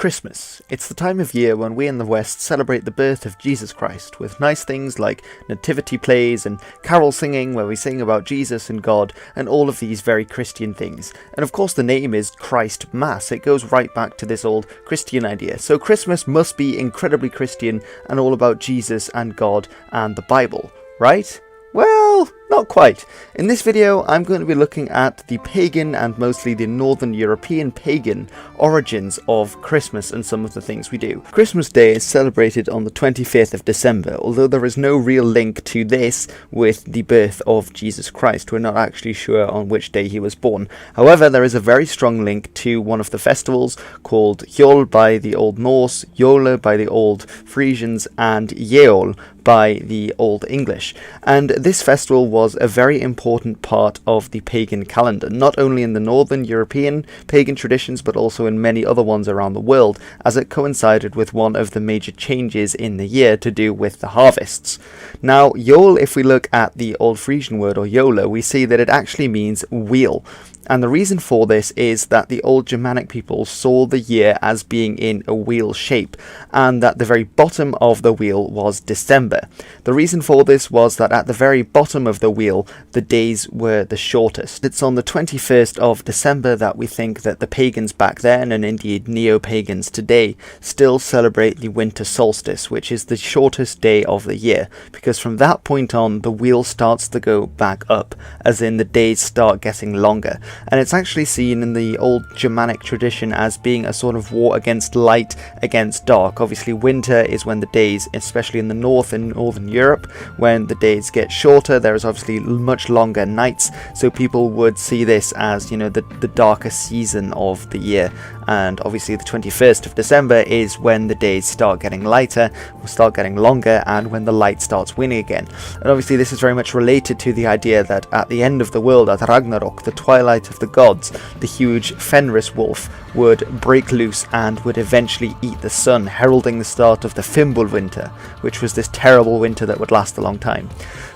Christmas. It's the time of year when we in the West celebrate the birth of Jesus Christ with nice things like nativity plays and carol singing where we sing about Jesus and God and all of these very Christian things. And of course the name is Christ Mass. It goes right back to this old Christian idea. So Christmas must be incredibly Christian and all about Jesus and God and the Bible, right? Well, not quite. In this video, I'm going to be looking at the pagan and mostly the Northern European pagan origins of Christmas and some of the things we do. Christmas Day is celebrated on the 25th of December, although there is no real link to this with the birth of Jesus Christ. We're not actually sure on which day he was born. However, there is a very strong link to one of the festivals called Yule by the Old Norse, Yule by the Old Frisians, and Yule by the Old English. And this festival was a very important part of the pagan calendar, not only in the Northern European pagan traditions, but also in many other ones around the world, as it coincided with one of the major changes in the year to do with the harvests. Now, Yule, if we look at the Old Frisian word, or Yola, we see that it actually means wheel. And the reason for this is that the old Germanic people saw the year as being in a wheel shape, and that the very bottom of the wheel was December. The reason for this was that at the very bottom of the wheel, the days were the shortest. It's on the 21st of December that we think that the pagans back then, and indeed neo-pagans today, still celebrate the winter solstice, which is the shortest day of the year, because from that point on, the wheel starts to go back up, as in the days start getting longer. And it's actually seen in the old Germanic tradition as being a sort of war against light against dark. Obviously winter is when the days, especially in the north and Northern Europe, when the days get shorter, there is obviously much longer nights, so people would see this as, you know, the darker season of the year. And obviously the 21st of December is when the days start getting lighter, start getting longer, and when the light starts winning again. And obviously this is very much related to the idea that at the end of the world, at Ragnarok, the twilight of the gods, the huge Fenris wolf would break loose and would eventually eat the sun, heralding the start of the Fimbulwinter, which was this terrible winter that would last a long time.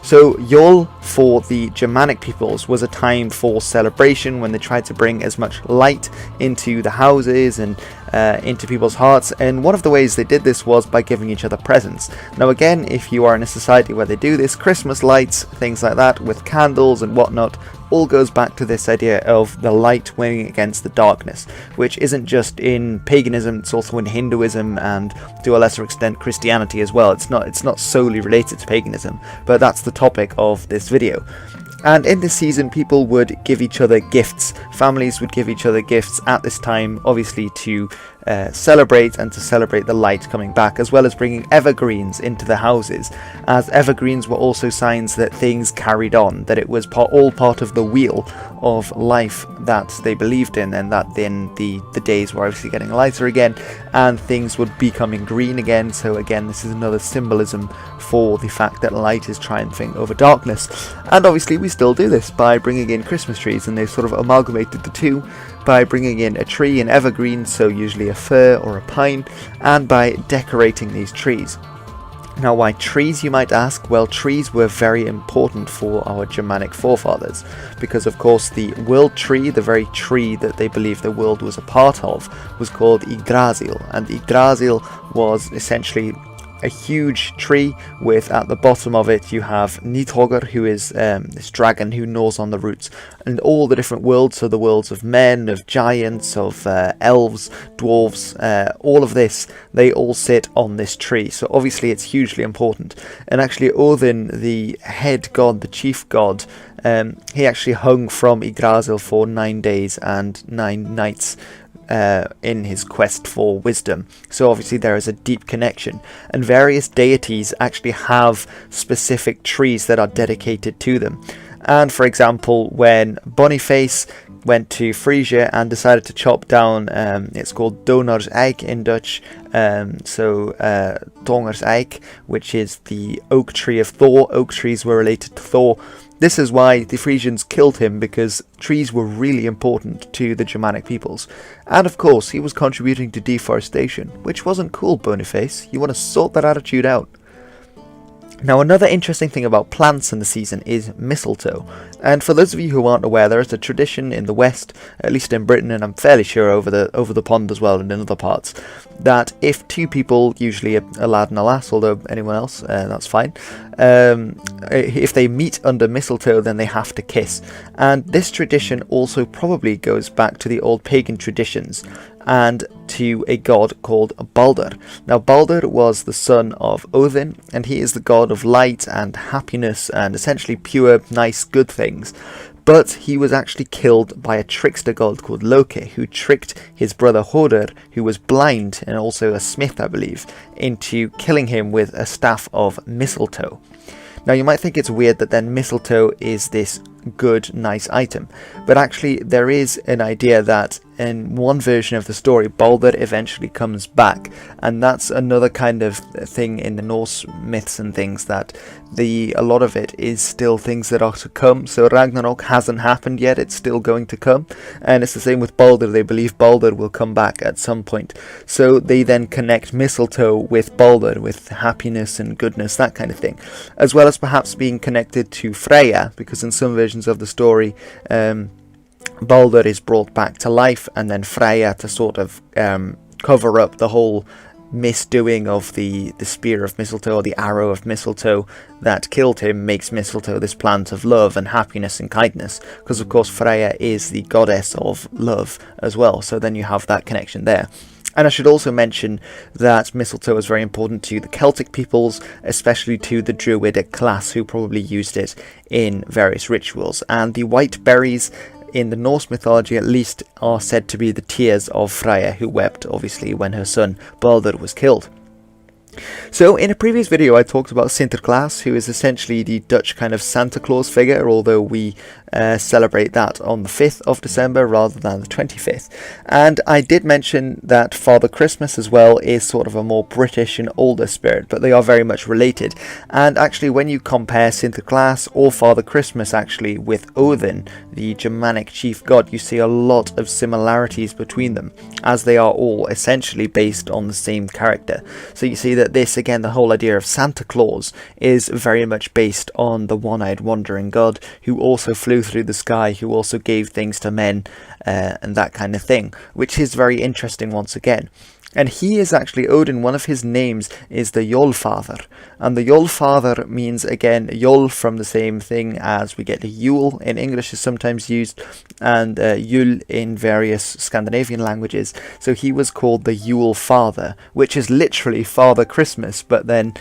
So Yule for the Germanic peoples was a time for celebration when they tried to bring as much light into the houses and into people's hearts, and one of the ways they did this was by giving each other presents. Now again, if you are in a society where they do this, Christmas lights, things like that, with candles and whatnot, all goes back to this idea of the light winning against the darkness, which isn't just in paganism, it's also in Hinduism and to a lesser extent Christianity as well. It's not solely related to paganism, but that's the topic of this video. And in this season, people would give each other gifts. Families would give each other gifts at this time, obviously to celebrate and to celebrate the light coming back, as well as bringing evergreens into the houses, as evergreens were also signs that things carried on, that it was all part of the wheel of life that they believed in, and that then the days were obviously getting lighter again and things would be becoming green again. So again, this is another symbolism for the fact that light is triumphing over darkness. And obviously we still do this by bringing in Christmas trees, and they've sort of amalgamated the two by bringing in a tree, an evergreen, so usually a fir or a pine, and by decorating these trees. Now, why trees, you might ask? Well, trees were very important for our Germanic forefathers, because of course the world tree, the very tree that they believed the world was a part of, was called Yggdrasil, and Yggdrasil was essentially a huge tree with, at the bottom of it, you have Nidhogger, who is this dragon who gnaws on the roots, and all the different worlds, so the worlds of men, of giants, of elves, dwarves, all of this, they all sit on this tree. So obviously it's hugely important. And actually Odin, the head god, the chief god, he actually hung from Yggdrasil for 9 days and 9 nights in his quest for wisdom. So obviously there is a deep connection, and various deities actually have specific trees that are dedicated to them. And for example, when Boniface went to Freyja and decided to chop down, it's called Doners Eik in Dutch, Doners Eik, which is the oak tree of Thor. Oak trees were related to Thor. This is why the Frisians killed him, because trees were really important to the Germanic peoples. And of course, he was contributing to deforestation, which wasn't cool, Boniface. You want to sort that attitude out. Now, another interesting thing about plants in the season is mistletoe. And for those of you who aren't aware, there is a tradition in the West, at least in Britain, and I'm fairly sure over the pond as well and in other parts, that if two people, usually a lad and a lass, although anyone else, that's fine, if they meet under mistletoe, then they have to kiss. And this tradition also probably goes back to the old pagan traditions and to a god called Baldr. Now, Baldr was the son of Odin, and he is the god of light and happiness and essentially pure, nice, good things. But he was actually killed by a trickster god called Loki, who tricked his brother Hoder, who was blind and also a smith, I believe, into killing him with a staff of mistletoe. Now, you might think it's weird that then mistletoe is this good, nice item, but actually there is an idea that in one version of the story, Baldr eventually comes back, and that's another kind of thing in the Norse myths and things, that a lot of it is still things that are to come. So Ragnarok hasn't happened yet, it's still going to come, and it's the same with Baldr. They believe Baldr will come back at some point, so they then connect mistletoe with Baldr, with happiness and goodness, that kind of thing, as well as perhaps being connected to Freyja, because in some versions of the story, Baldr is brought back to life, and then Freyja, to sort of cover up the whole misdoing of the spear of mistletoe, or the arrow of mistletoe that killed him, makes mistletoe this plant of love and happiness and kindness, because of course Freyja is the goddess of love as well, so then you have that connection there. And I should also mention that mistletoe is very important to the Celtic peoples, especially to the Druidic class, who probably used it in various rituals. And the white berries, in the Norse mythology at least, are said to be the tears of Freyja, who wept, obviously, when her son Baldr was killed. So in a previous video I talked about Sinterklaas, who is essentially the Dutch kind of Santa Claus figure, although we celebrate that on the 5th of December rather than the 25th. And I did mention that Father Christmas as well is sort of a more British and older spirit, but they are very much related. And actually when you compare Sinterklaas or Father Christmas actually with Odin, the Germanic chief god, you see a lot of similarities between them, as they are all essentially based on the same character. So you see that this, again, the whole idea of Santa Claus is very much based on the one-eyed wandering god who also flew through the sky, who also gave things to men and that kind of thing, which is very interesting once again. And he is actually Odin. One of his names is the Yule Father, and the Yule Father means, again, Yule from the same thing as we get the Yule in English is sometimes used, and Yule in various Scandinavian languages. So he was called the Yule Father, which is literally Father Christmas, but then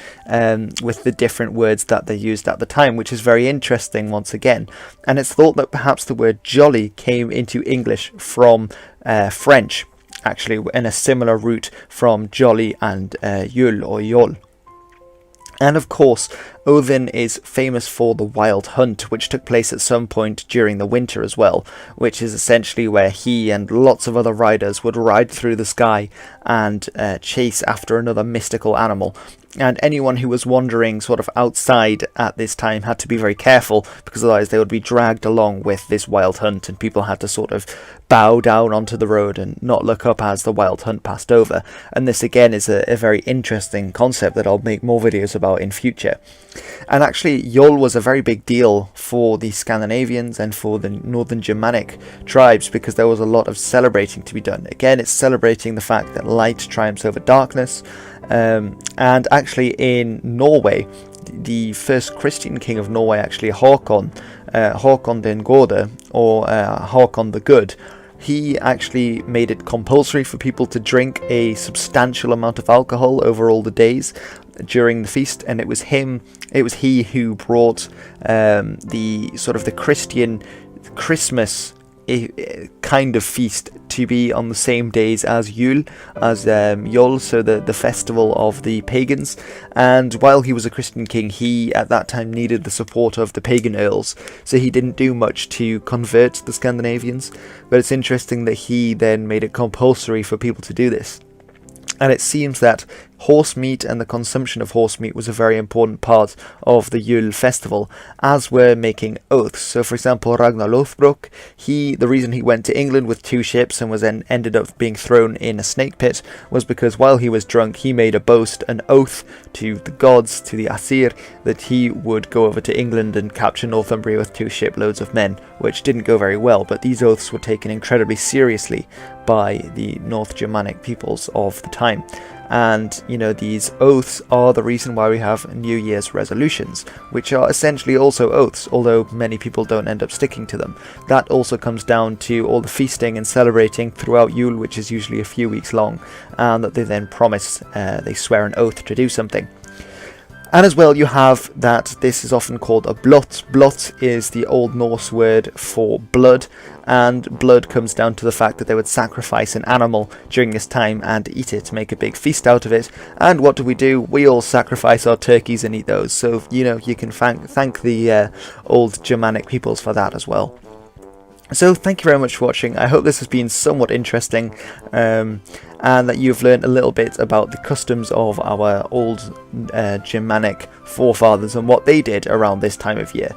with the different words that they used at the time, which is very interesting once again. And it's thought that perhaps the word jolly came into English from French, actually, in a similar route from jolly and Yule or Yol. And of course, Odin is famous for the wild hunt, which took place at some point during the winter as well, which is essentially where he and lots of other riders would ride through the sky and chase after another mystical animal. And anyone who was wandering sort of outside at this time had to be very careful, because otherwise they would be dragged along with this wild hunt, and people had to sort of bow down onto the road and not look up as the wild hunt passed over. And this again is a very interesting concept that I'll make more videos about in future. And actually, Yule was a very big deal for the Scandinavians and for the Northern Germanic tribes, because there was a lot of celebrating to be done. Again, it's celebrating the fact that light triumphs over darkness. And actually in Norway, the first Christian king of Norway, actually Håkon den Gode, or Håkon the Good, he actually made it compulsory for people to drink a substantial amount of alcohol over all the days during the feast, and it was he who brought the sort of the Christian Christmas kind of feast to be on the same days as Yule, so the festival of the pagans. And while he was a Christian king, he at that time needed the support of the pagan earls, so he didn't do much to convert the Scandinavians. But it's interesting that he then made it compulsory for people to do this. And it seems that horse meat and the consumption of horse meat was a very important part of the Yule festival, as were making oaths. So for example, Ragnar Lothbrok, the reason he went to England with 2 ships and was then ended up being thrown in a snake pit was because while he was drunk he made a boast, an oath to the gods, to the Aesir, that he would go over to England and capture Northumbria with 2 shiploads of men, which didn't go very well, but these oaths were taken incredibly seriously by the North Germanic peoples of the time. And, you know, these oaths are the reason why we have New Year's resolutions, which are essentially also oaths, although many people don't end up sticking to them. That also comes down to all the feasting and celebrating throughout Yule, which is usually a few weeks long, and that they then promise, they swear an oath to do something. And as well, you have that this is often called a blot. Blot is the Old Norse word for blood, and blood comes down to the fact that they would sacrifice an animal during this time and eat it, make a big feast out of it. And what do? We all sacrifice our turkeys and eat those. So, you know, you can thank the old Germanic peoples for that as well. So thank you very much for watching. I hope this has been somewhat interesting, and that you've learned a little bit about the customs of our old Germanic forefathers and what they did around this time of year.